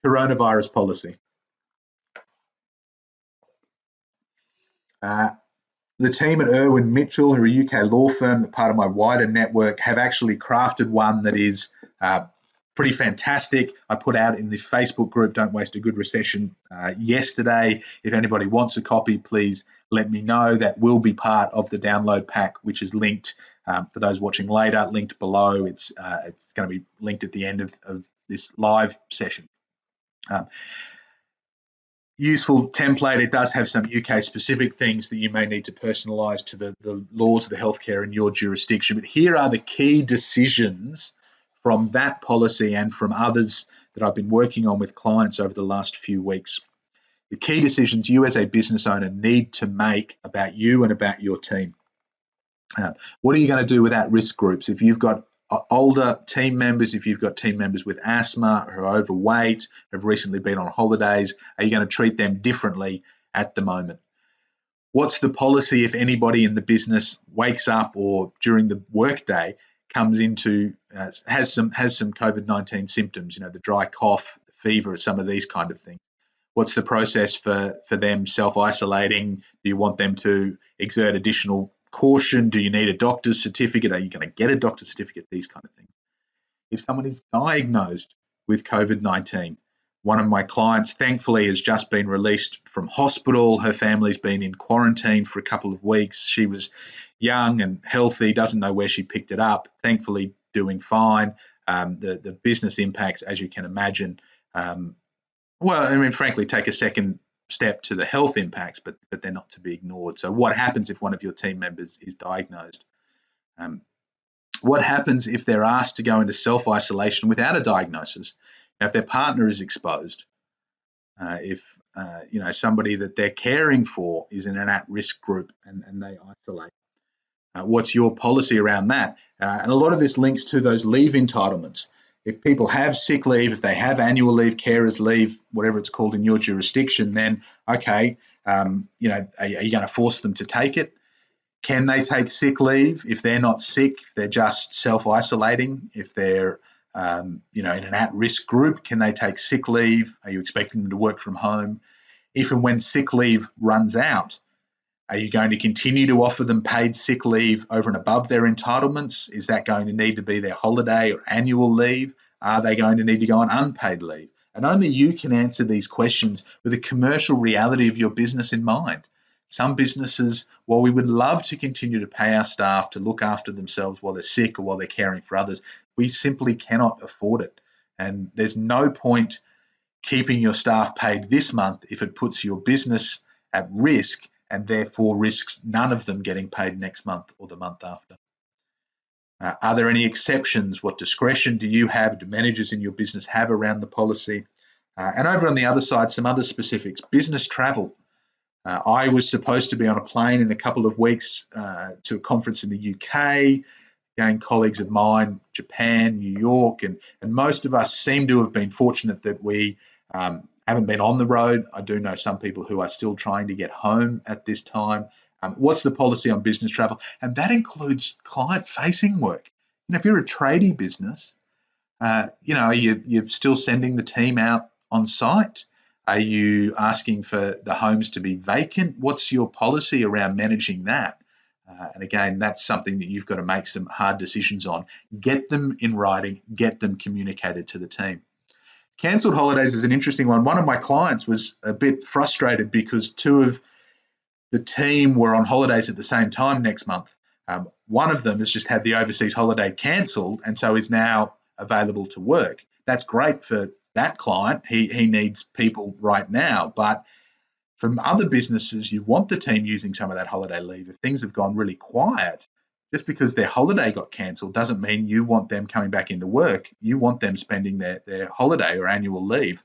Coronavirus policy. The team at Irwin Mitchell, who are a UK law firm that part of my wider network, have actually crafted one that is pretty fantastic. I put out in the Facebook group, Don't Waste a Good Recession, yesterday. If anybody wants a copy, please let me know. That will be part of the download pack, which is linked for those watching later, linked below. It's going to be linked at the end of this live session. Useful template. It does have some UK specific things that you may need to personalise to the laws of the healthcare in your jurisdiction. But here are the key decisions from that policy and from others that I've been working on with clients over the last few weeks. The key decisions you as a business owner need to make about you and about your team. What are you going to do with at-risk groups? If you've got older team members, if you've got team members with asthma who are overweight, have recently been on holidays, are you going to treat them differently at the moment? What's the policy if anybody in the business wakes up or during the workday comes into has some COVID-19 symptoms, the dry cough, the fever, some of these kind of things? What's the process for them self-isolating? Do you want them to exert additional caution? Do you need a doctor's certificate? Are you going to get a doctor's certificate? These kind of things. If someone is diagnosed with COVID-19, one of my clients thankfully has just been released from hospital. Her family's been in quarantine for a couple of weeks. She was young and healthy, doesn't know where she picked it up, thankfully doing fine. The business impacts, as you can imagine, frankly, take a second step to the health impacts, but they're not to be ignored. So what happens if one of your team members is diagnosed? What happens if they're asked to go into self-isolation without a diagnosis? Now, if their partner is exposed, if somebody that they're caring for is in an at-risk group and they isolate, what's your policy around that? And a lot of this links to those leave entitlements. If people have sick leave, if they have annual leave, carers leave, whatever it's called in your jurisdiction, then okay, are you going to force them to take it? Can they take sick leave if they're not sick, if they're just self-isolating, if they're in an at-risk group? Can they take sick leave? Are you expecting them to work from home? If and when sick leave runs out, are you going to continue to offer them paid sick leave over and above their entitlements? Is that going to need to be their holiday or annual leave? Are they going to need to go on unpaid leave? And only you can answer these questions with the commercial reality of your business in mind. Some businesses, while we would love to continue to pay our staff to look after themselves while they're sick or while they're caring for others, we simply cannot afford it. And there's no point keeping your staff paid this month if it puts your business at risk and therefore risks none of them getting paid next month or the month after. Are there any exceptions? What discretion do you have? Do managers in your business have around the policy? And over on the other side, some other specifics. Business travel. I was supposed to be on a plane in a couple of weeks to a conference in the UK. Again, colleagues of mine, Japan, New York, and most of us seem to have been fortunate that we haven't been on the road. I do know some people who are still trying to get home at this time. What's the policy on business travel? And that includes client-facing work. If you're a tradie business, you're still sending the team out on site. Are you asking for the homes to be vacant? What's your policy around managing that? And again, that's something that you've got to make some hard decisions on. Get them in writing, get them communicated to the team. Cancelled holidays is an interesting one. One of my clients was a bit frustrated because two of the team were on holidays at the same time next month. One of them has just had the overseas holiday cancelled and so is now available to work. That's great for that client. He needs people right now. But from other businesses, you want the team using some of that holiday leave. If things have gone really quiet, just because their holiday got cancelled doesn't mean you want them coming back into work. You want them spending their holiday or annual leave.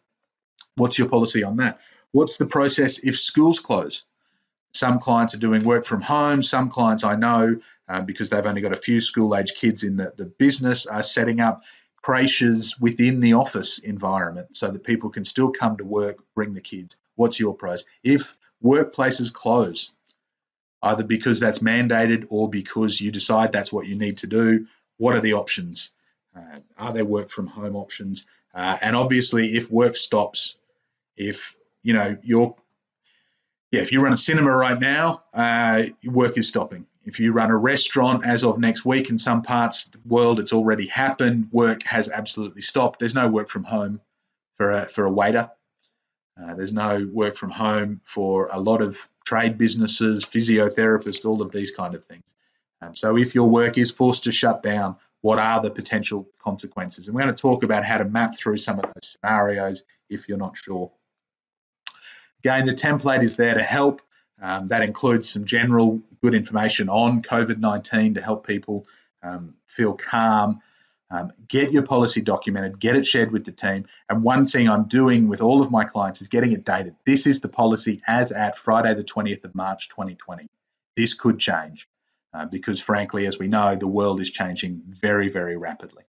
What's your policy on that? What's the process if schools close? Some clients are doing work from home. Some clients I know, because they've only got a few school-age kids in the business, are setting up creches within the office environment so that people can still come to work, bring the kids. What's your pros? If workplaces close, either because that's mandated or because you decide that's what you need to do, what are the options? Are there work from home options? And obviously, if work stops, if if you run a cinema right now, your work is stopping. If you run a restaurant as of next week, in some parts of the world, it's already happened. Work has absolutely stopped. There's no work from home for a waiter. There's no work from home for a lot of trade businesses, physiotherapists, all of these kind of things. So if your work is forced to shut down, what are the potential consequences? And we're going to talk about how to map through some of those scenarios if you're not sure. Again, the template is there to help. That includes some general good information on COVID-19 to help people feel calm. Get your policy documented, get it shared with the team. And one thing I'm doing with all of my clients is getting it dated. This is the policy as at Friday, the 20th of March, 2020. This could change because, frankly, as we know, the world is changing very, very rapidly.